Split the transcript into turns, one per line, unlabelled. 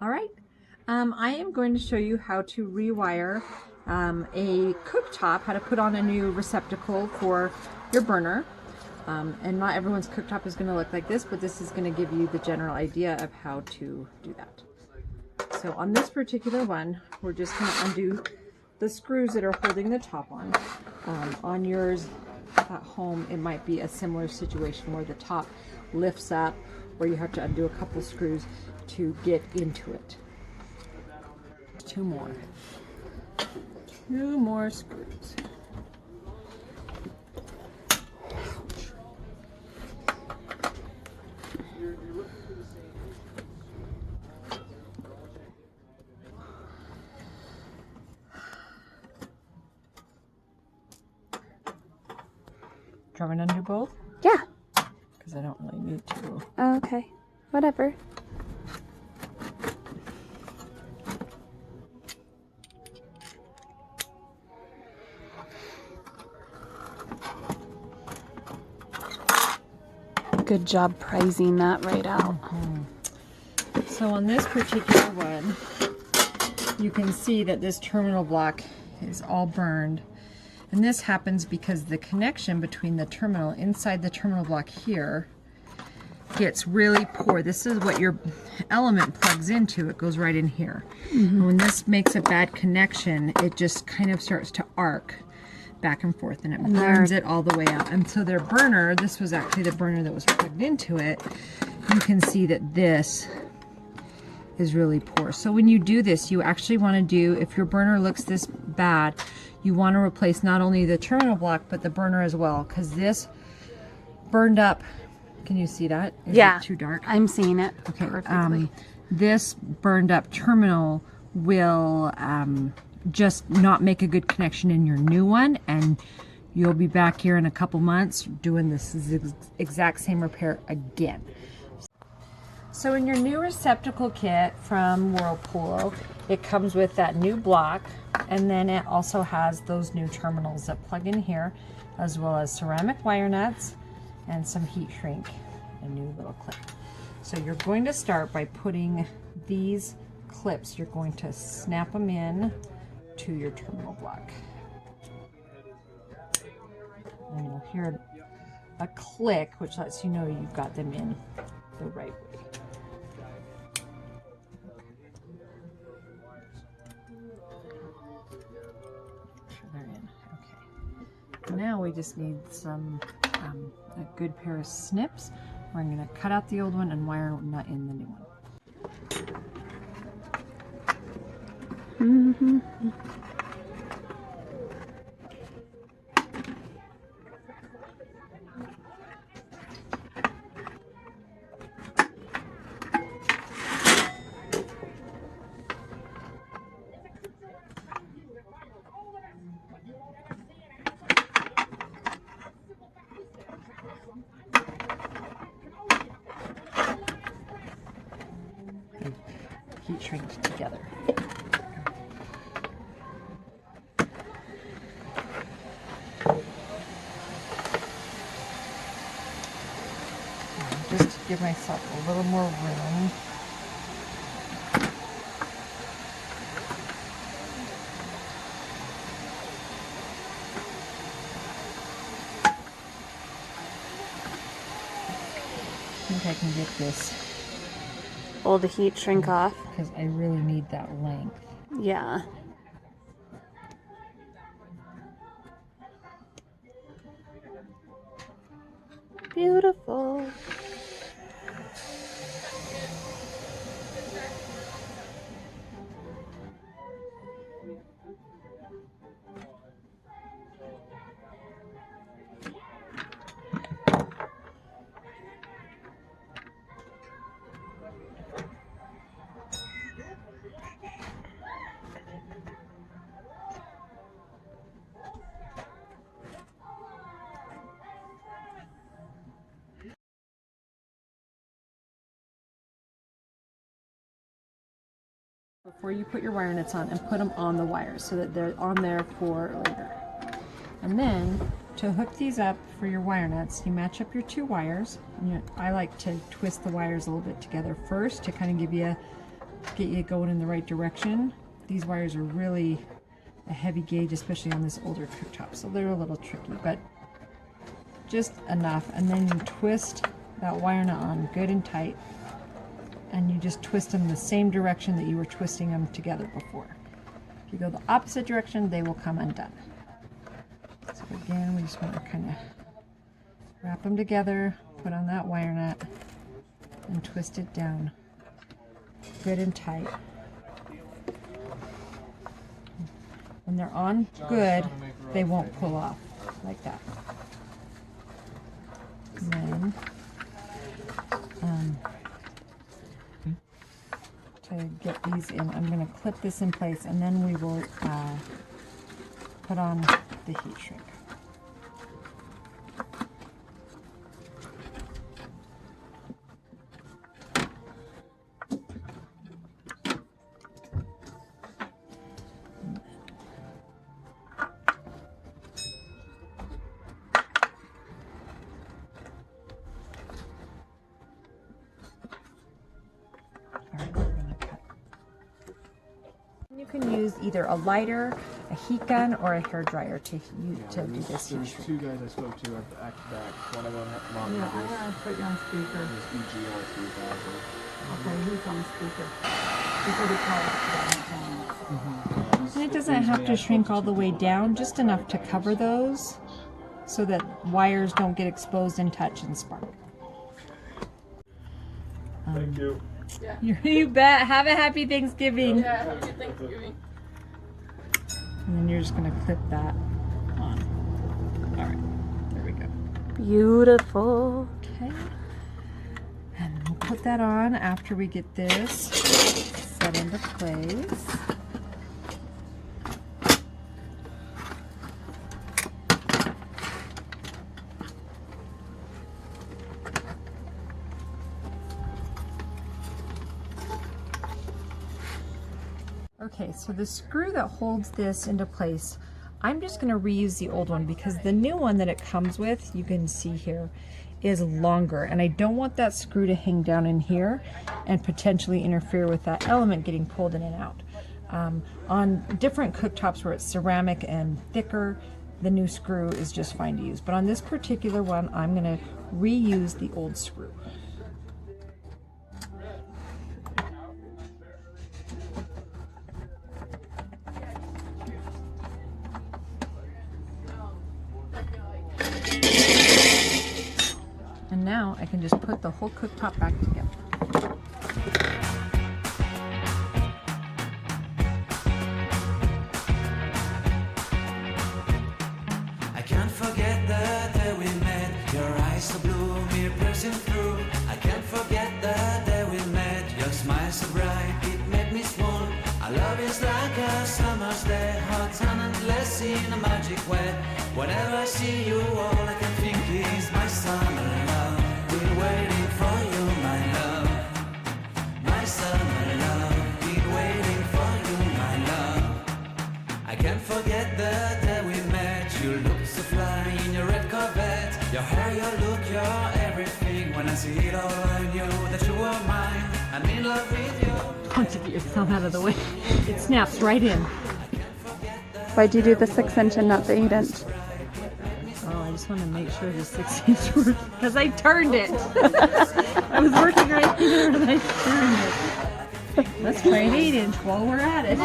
All right, I am going to show you how to rewire a cooktop, how to put on a new receptacle for your burner. And not everyone's cooktop is going to look like this, but this is going to give you the general idea of how to do that. So on this particular one, we're just going to undo the screws that are holding the top on. On yours at home, it might be a similar situation where the top lifts up, or you have to undo a couple screws to get into it. Two more screws. Do you want me to undo both?
Yeah.
Because I don't really need to.
Oh, okay. Whatever. Good job prizing that right out.
So on this particular one, you can see that this terminal block is all burned. And this happens because the connection between the terminal inside the terminal block here gets really poor. This is what your element plugs into. It goes right in here. And when this makes a bad connection, it just kind of starts to arc back and forth, and it burns it all the way out. And so their burner, this was actually the burner that was plugged into it, you can see that this is really poor. So when you do this, you actually want to do, if your burner looks this bad, you want to replace not only the terminal block but the burner as well, because this burned up. Can you see that? Is it too dark?
I'm seeing it.
Okay. This burned up terminal will just not make a good connection in your new one, and you'll be back here in a couple months doing this exact same repair again. So in your new receptacle kit from Whirlpool, it comes with that new block, and then it also has those new terminals that plug in here, as well as ceramic wire nuts and some heat shrink, a new little clip. So you're going to start by putting these clips, you're going to snap them in to your terminal block. And you'll hear a click, which lets you know you've got them in the right way. They're in. Okay. Now we just need some a good pair of snips. We're going to cut out the old one and wire a nut in the new one. Heat shrink together. Just to give myself a little more room. I think I can get this.
Pull the heat shrink off.
Because I really need that length.
Yeah. Beautiful.
Before you put your wire nuts on, and put them on the wires so that they're on there for later. And then to hook these up for your wire nuts, you match up your two wires. I like to twist the wires a little bit together first to kind of give you get you going in the right direction. These wires are really a heavy gauge, especially on this older cooktop, so they're a little tricky, but just enough. And then you twist that wire nut on good and tight, and you just twist them the same direction that you were twisting them together before. If you go the opposite direction, they will come undone. So again, we just want to kind of wrap them together, put on that wire nut, and twist it down good and tight. When they're on good, they won't pull off like that. And then to get these in, I'm going to clip this in place, and then we will put on the heat shrink. You can use either a lighter, a heat gun, or a hair dryer to do this heat
There's
shrink.
two guys I spoke to at the back. One of them had mom
Yeah, I'm gonna put you on speaker.
EGL 3000.
Okay, he's on speaker. Before we call it.
And it doesn't have to shrink all the way down, just enough to cover those so that wires don't get exposed and touch and spark.
Thank you.
You bet. Have a happy Thanksgiving.
Yeah, have a good Thanksgiving.
And then you're just going to clip that on. All right. There we go.
Beautiful.
Okay. And we'll put that on after we get this set into place. Okay, so the screw that holds this into place, I'm just going to reuse the old one because the new one that it comes with, you can see here, is longer, and I don't want that screw to hang down in here and potentially interfere with that element getting pulled in and out. On different cooktops where it's ceramic and thicker, the new screw is just fine to use, but on this particular one, I'm going to reuse the old screw. And now I can just put the whole cooktop back together.
I can't forget the day we met. Your eyes so blue, me piercing through. I can't forget the day we met. Your smile so bright, it made me swoon. Our love is like a summer's day, hot and endless in a magic way. Whenever I see you, all I can think is my summer love. Been waiting for you, my love. My summer love. Been waiting for you, my love. I can't forget the day we met. You look so fly in your red Corvette. Your hair, your look, your everything. When I see it all, I knew that you were mine. I'm in love with you.
Once you get yourself out of the way, it snaps right in.
Why'd you do the 6-inch and not the 8-inch?
Oh, I just want to make sure the 6-inch works because I turned it. I was working right here and I turned it. Let's try an 8-inch while we're at it.